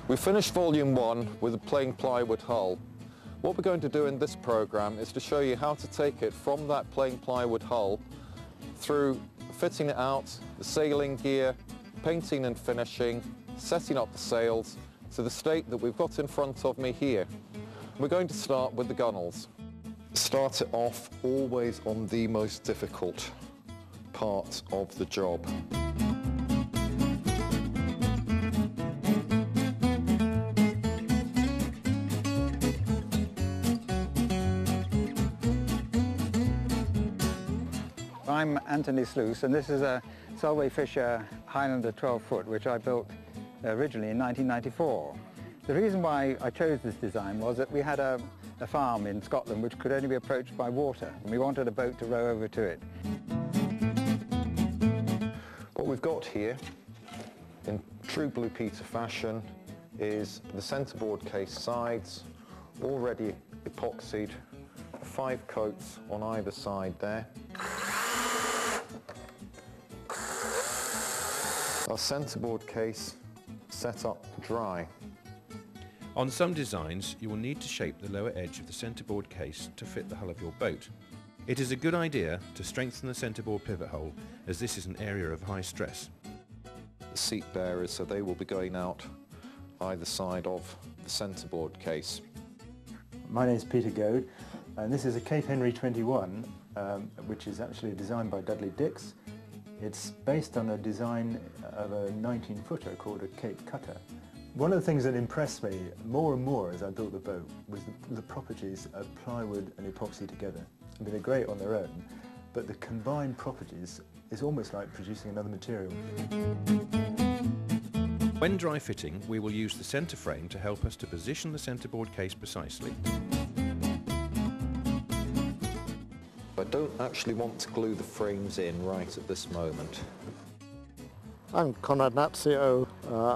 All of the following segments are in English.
We finished volume 1 with a plain plywood hull. What we're going to do in this program is to show you how to take it from that plain plywood hull through fitting it out, the sailing gear, painting and finishing, setting up the sails to the state that we've got in front of me here. We're going to start with the gunnels. Start it off always on the most difficult part of the job. I'm Anthony Sluice, and this is a Solway Fisher Highlander 12-foot which I built originally in 1994. The reason why I chose this design was that we had a farm in Scotland which could only be approached by water, and we wanted a boat to row over to it. What we've got here, in true Blue Peter fashion, is the centreboard case sides, already epoxied, 5 coats on either side there. Our centreboard case set up dry. On some designs, you will need to shape the lower edge of the centreboard case to fit the hull of your boat. It is a good idea to strengthen the centreboard pivot hole, as this is an area of high stress. The seat bearers, so they will be going out either side of the centreboard case. My name is Peter Goad, and this is a Cape Henry 21, which is actually designed by Dudley Dix. It's based on a design of a 19-footer called a Cape Cutter. One of the things that impressed me more and more as I built the boat was the properties of plywood and epoxy together. I mean, they're great on their own, but the combined properties is almost like producing another material. When dry fitting, we will use the centre frame to help us to position the centreboard case precisely. I don't actually want to glue the frames in right at this moment. I'm Conrad Nazio.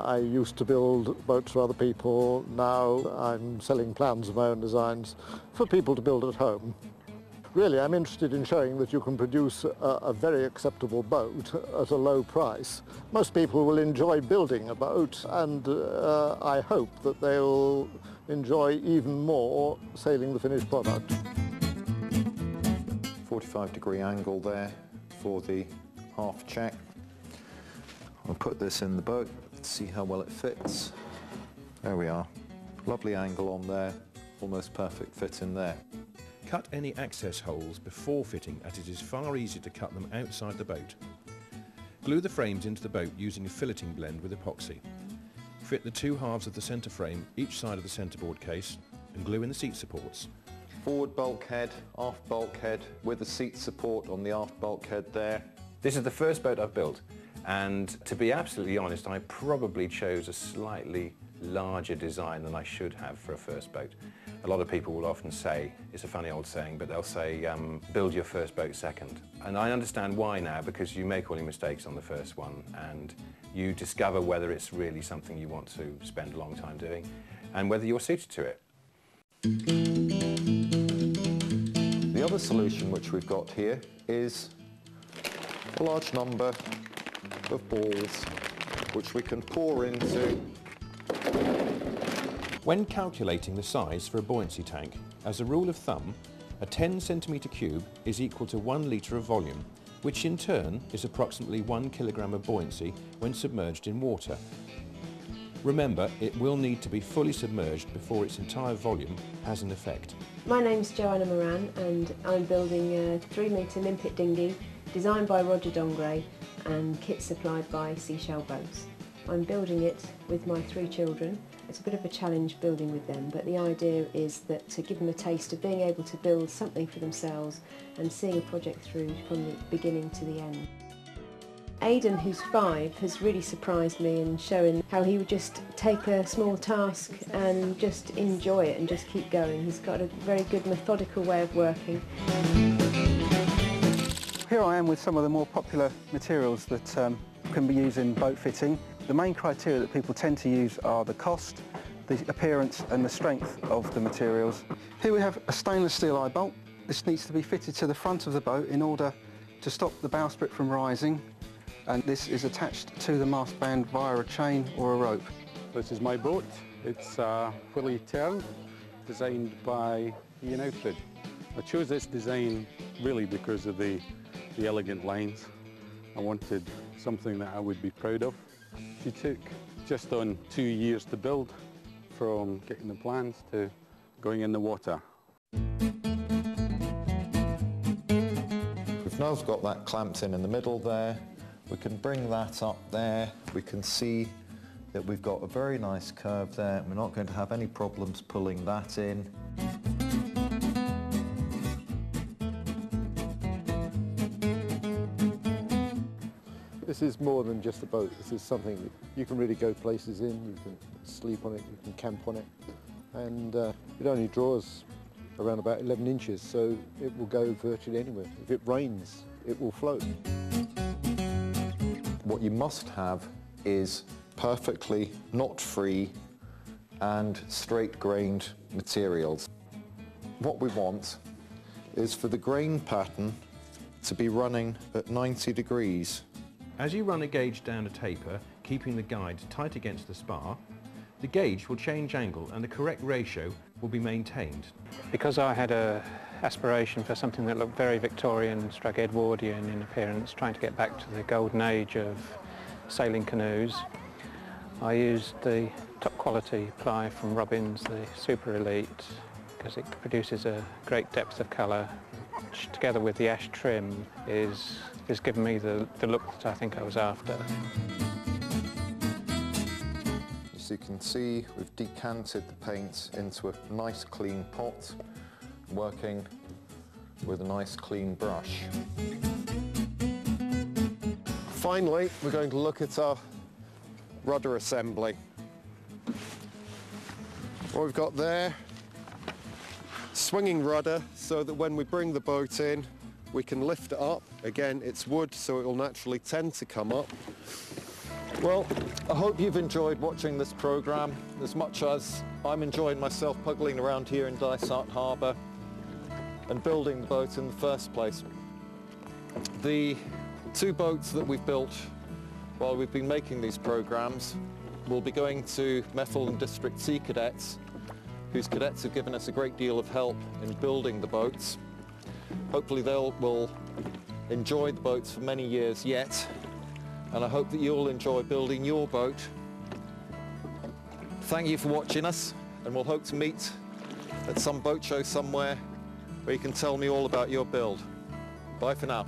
I used to build boats for other people. Now I'm selling plans of my own designs for people to build at home. Really, I'm interested in showing that you can produce a very acceptable boat at a low price. Most people will enjoy building a boat, and I hope that they'll enjoy even more sailing the finished product. 45-degree angle there for the half check. I'll put this in the boat, see how well it fits. There we are. Lovely angle on there, almost perfect fit in there. Cut any access holes before fitting, as it is far easier to cut them outside the boat. Glue the frames into the boat using a filleting blend with epoxy. Fit the 2 halves of the centre frame each side of the centreboard case and glue in the seat supports. Forward bulkhead, aft bulkhead with a seat support on the aft bulkhead there. This is the first boat I've built, and to be absolutely honest, I probably chose a slightly larger design than I should have for a first boat. A lot of people will often say, it's a funny old saying, but they'll say, build your first boat second. And I understand why now, because you make all your mistakes on the first one and you discover whether it's really something you want to spend a long time doing and whether you're suited to it. The other solution which we've got here is a large number of balls which we can pour into. When calculating the size for a buoyancy tank, as a rule of thumb, a 10 centimetre cube is equal to 1 litre of volume, which in turn is approximately 1 kilogram of buoyancy when submerged in water. Remember, it will need to be fully submerged before its entire volume has an effect. My name's Joanna Moran, and I'm building a 3-metre limpet dinghy designed by Roger Dongray and kit supplied by Seashell Boats. I'm building it with my 3 children. It's a bit of a challenge building with them, but the idea is that to give them a taste of being able to build something for themselves and seeing a project through from the beginning to the end. Aidan, who's 5, has really surprised me in showing how he would just take a small task and just enjoy it and just keep going. He's got a very good methodical way of working. Here I am with some of the more popular materials that can be used in boat fitting. The main criteria that people tend to use are the cost, the appearance and the strength of the materials. Here we have a stainless steel eye bolt. This needs to be fitted to the front of the boat in order to stop the bowsprit from rising, and this is attached to the mast band via a chain or a rope. This is my boat. It's fully turned, designed by Ian Outford. I chose this design really because of the elegant lines. I wanted something that I would be proud of. She took just on 2 years to build, from getting the plans to going in the water. We've now got that clamped in the middle there. We can bring that up there. We can see that we've got a very nice curve there. We're not going to have any problems pulling that in. This is more than just a boat. This is something that you can really go places in. You can sleep on it, you can camp on it. And it only draws around about 11 inches, so it will go virtually anywhere. If it rains, it will float. What you must have is perfectly knot-free and straight-grained materials. What we want is for the grain pattern to be running at 90 degrees. As you run a gauge down a taper, keeping the guide tight against the spar, the gauge will change angle and the correct ratio will be maintained. Because I had an aspiration for something that looked very Victorian, stroke Edwardian in appearance, trying to get back to the golden age of sailing canoes, I used the top quality ply from Robbins, the Super Elite, because it produces a great depth of colour, which together with the ash trim is given me the look that I think I was after. As you can see, we've decanted the paint into a nice clean pot, working with a nice clean brush. Finally, we're going to look at our rudder assembly. What we've got there, swinging rudder, so that when we bring the boat in, we can lift it up. Again, it's wood, so it will naturally tend to come up. Well, I hope you've enjoyed watching this programme as much as I'm enjoying myself puggling around here in Dysart Harbour and building the boat in the first place. The 2 boats that we've built while we've been making these programmes will be going to Methil and District Sea Cadets, whose cadets have given us a great deal of help in building the boats. Hopefully will enjoy the boats for many years yet, and I hope that you'll enjoy building your boat. Thank you for watching us, and we'll hope to meet at some boat show somewhere where you can tell me all about your build. Bye for now.